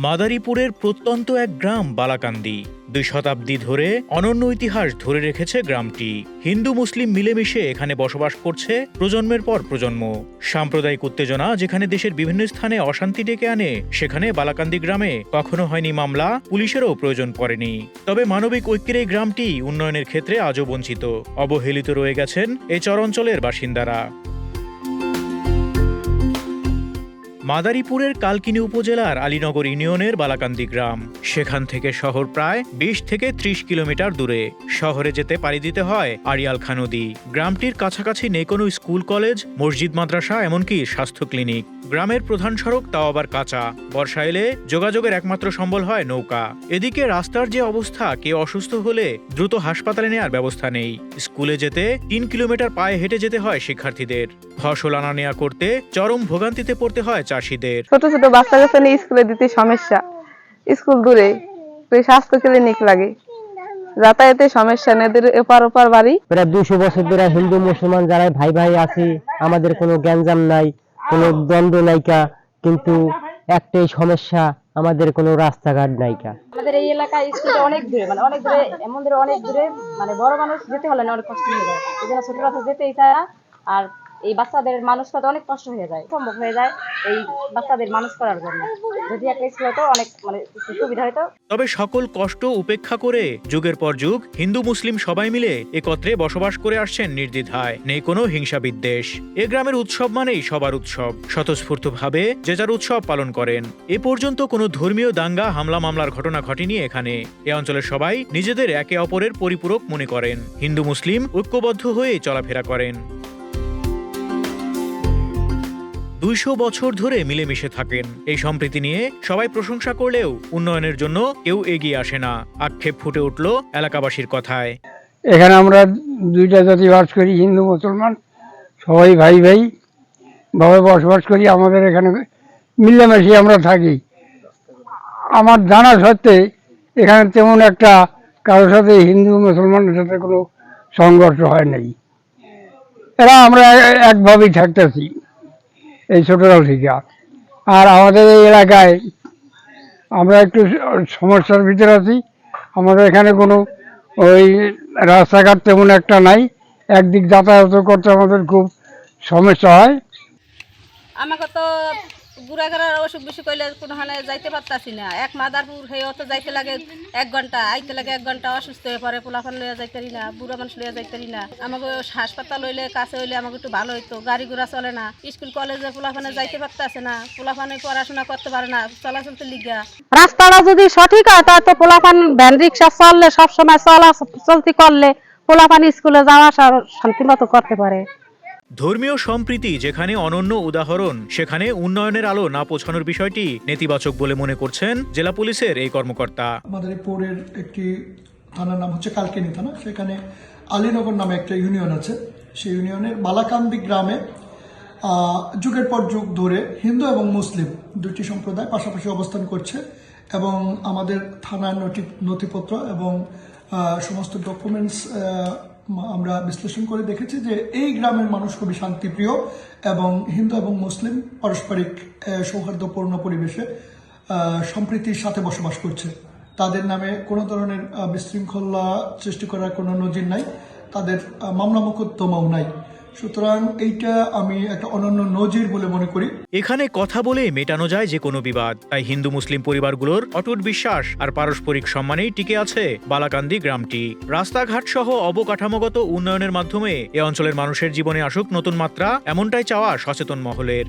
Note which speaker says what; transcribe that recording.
Speaker 1: মাদারীপুরের প্রত্যন্ত এক গ্রাম বালাকান্দি ২ শতাব্দী ধরে অনন্য ইতিহাস ধরে রেখেছে গ্রামটি। হিন্দু মুসলিম মিলেমিশে এখানে বসবাস করছে প্রজন্মের পর প্রজন্ম। সাম্প্রদায়িক উত্তেজনা যেখানে দেশের বিভিন্ন স্থানে অশান্তি ডেকে আনে, সেখানে বালাকান্দি গ্রামে কখনো হয়নি মামলা, পুলিশেরও প্রয়োজন পড়েনি। তবে মানবিক ঐক্যের এই গ্রামটি উন্নয়নের ক্ষেত্রে আজও বঞ্চিত, অবহেলিত রয়ে গেছেন এই চরাঞ্চলের বাসিন্দারা। মাদারীপুরের কালকিনি উপজেলার আলীনগর ইউনিয়নের বালাকান্দি গ্রাম। সেখান থেকে শহর প্রায় ২০ থেকে ৩০ কিলোমিটার দূরে। শহরে যেতে পাড়ি দিতে হয় আড়িয়ালখা নদী। গ্রামটির কাছাকাছি নেই কোনো স্কুল, কলেজ, মসজিদ, মাদ্রাসা, এমনকি স্বাস্থ্য ক্লিনিক। গ্রামের প্রধান সড়ক তাও আবার কাঁচা। বর্ষা এলে যোগাযোগের একমাত্র সম্বল হয় নৌকা। এদিকে রাস্তার যে অবস্থা, কেউ অসুস্থ হলে দ্রুত হাসপাতালে নেওয়ার ব্যবস্থা নেই। স্কুলে যেতে ৩ কিলোমিটার পায়ে হেঁটে যেতে হয় শিক্ষার্থীদের। ফসল আনা নেয়া করতে চরম ভোগান্তিতে পড়তে হয় চাষিদের।
Speaker 2: ছোট ছোট বাচ্চা কাছে নিয়ে স্কুলে দিতে সমস্যা, স্কুল দূরে, স্বাস্থ্য ক্লিনিক লাগে, যাতায়াতে সমস্যা, নদীর এপার ওপার বাড়ি।
Speaker 3: প্রায় ২০০ বছর ধরে হিন্দু মুসলমান যারা ভাই ভাই আছি, আমাদের কোনো গ্যাঞ্জাম নাই, কোনো দ্বন্দ্ব নাইকা, কিন্তু একটাই সমস্যা, আমাদের কোনো রাস্তাঘাট নাইকা।
Speaker 4: আমাদের এই এলাকায় স্কুলটা অনেক দূরে, অনেক দূরে, এমন দূরে, অনেক দূরে, বড় মানুষ যেতে হলে অনেক কষ্ট হয়ে যায়। এই জন্য ছোট বাচ্চা যেতেই চায় না, আর এই বাচ্চাদের মানুষ করতে অনেক কষ্ট হয়ে যায়, সম্ভব হয়ে যায় এই বাচ্চাদের মানুষ করার জন্য। যদি একটা স্কুল হতো অনেক সুবিধা হতো।
Speaker 1: তবে সকল কষ্ট উপেক্ষা করে যুগের পর যুগ হিন্দু মুসলিম সবাই মিলে একত্রে বসবাস করে আসছেন নির্দ্বিধায়। নেই কোনো হিংসা বিদ্বেষ। এ গ্রামের উৎসব মানেই সবার উৎসব। স্বতঃস্ফূর্তভাবে যে যার উৎসব পালন করেন। এ পর্যন্ত কোনো ধর্মীয় দাঙ্গা, হামলা মামলার ঘটনা ঘটেনি এখানে। এ অঞ্চলের সবাই নিজেদের একে অপরের পরিপূরক মনে করেন। হিন্দু মুসলিম ঐক্যবদ্ধ হয়ে চলাফেরা করেন। ২০০ বছর ধরে মিলেমিশে থাকেন। এই সম্প্রীতি নিয়ে সবাই প্রশংসা করলেও উন্নয়নের জন্য কেউ এগিয়ে আসে না। আক্ষেপ ফুটে উঠল এলাকাবাসীর কথায়।
Speaker 5: এখানে আমরা দুইটা জাতি বাস করি, হিন্দু মুসলমান, সবাই ভাই ভাই ভাবে বসবাস করি। আমাদের এখানে মিলেমিশে আমরা থাকি। আমার জানা সত্ত্বে এখানে তেমন একটা কারোর সাথে হিন্দু মুসলমানের সাথে কোনো সংঘর্ষ হয় নাই। এরা আমরা একভাবেই থাকতেছি এই ছোটকাল থেকে। আর আমাদের এই এলাকায় আমরা একটু সমস্যার ভিতরে আছি। আমাদের এখানে কোনো ওই রাস্তাঘাট তেমন একটা নাই, একদিক যাতায়াত করতে আমাদের খুব সমস্যা হয়।
Speaker 4: আমাকে তো বুড়াগাড়ার অসুখ বিসুখ হইলে কোনোখানে যাইতে পারতাছি না। এক মাদারপুর হয়ে অত যাইতে লাগে ১ ঘন্টা, আইতে লাগে ১ ঘন্টা। অসুস্থ হয়ে পরে পোলাফান লইয়া যাইতে পারি না, বুড়া মানুষ লইয়া যাইতে পারি না। আমাকে হাসপাতাল হইলে কাছে হইলে আমাকে একটু ভালো হইতো। গাড়ি ঘোড়া চলে না, স্কুল কলেজে পোলাফানে যাইতে পারতাছে না, পোলাফানে পড়াশোনা করতে পারে না চলাচলতে লিগা।
Speaker 2: রাস্তাটা যদি সঠিক হয় তাহলে পোলাপান ভ্যান রিক্সা চললে, সবসময় চলতি করলে পোলাপান স্কুলে যাওয়া আসা শান্তি মতো করতে পারে।
Speaker 1: ধর্মীয় সম্প্রীতি যেখানে অনন্য উদাহরণ, সেখানে উন্নয়নের আলো না পৌঁছানোর বিষয়টি নেতিবাচক বলে মনে করছেন জেলা পুলিশের এই কর্মকর্তা।
Speaker 6: মাদারীপুরের একটি থানার নাম হচ্ছে কালকিনি থানা। সেখানে আলীনগর নামে একটা ইউনিয়ন আছে। সেই ইউনিয়নের বালাকান্দি গ্রামে যুগের পর যুগ ধরে হিন্দু এবং মুসলিম দুটি সম্প্রদায় পাশাপাশি অবস্থান করছে। এবং আমাদের থানার নথিপত্র এবং সমস্ত ডকুমেন্টস আমরা বিশ্লেষণ করে দেখেছি যে এই গ্রামের মানুষ খুবই শান্তিপ্রিয় এবং হিন্দু এবং মুসলিম পারস্পরিক সৌহার্দ্যপূর্ণ পরিবেশে সম্প্রীতির সাথে বসবাস করছে। তাদের নামে কোনো ধরনের বিশৃঙ্খলা সৃষ্টি করার কোনো নজির নাই, তাদের মামলা মোকদ্দমাও নাই। সুতরাং এইটা আমি একটা অনন্য নজির বলে মনে করি।
Speaker 1: এখানে কথা বলে মেটানো যায় যে কোনো বিবাদ। তাই হিন্দু মুসলিম পরিবারগুলোর অটুট বিশ্বাস আর পারস্পরিক সম্মানেই টিকে আছে বালাকান্দি গ্রামটি। রাস্তাঘাট সহ অবকাঠামোগত উন্নয়নের মাধ্যমে এ অঞ্চলের মানুষের জীবনে আসুক নতুন মাত্রা, এমনটাই চাওয়া সচেতন মহলের।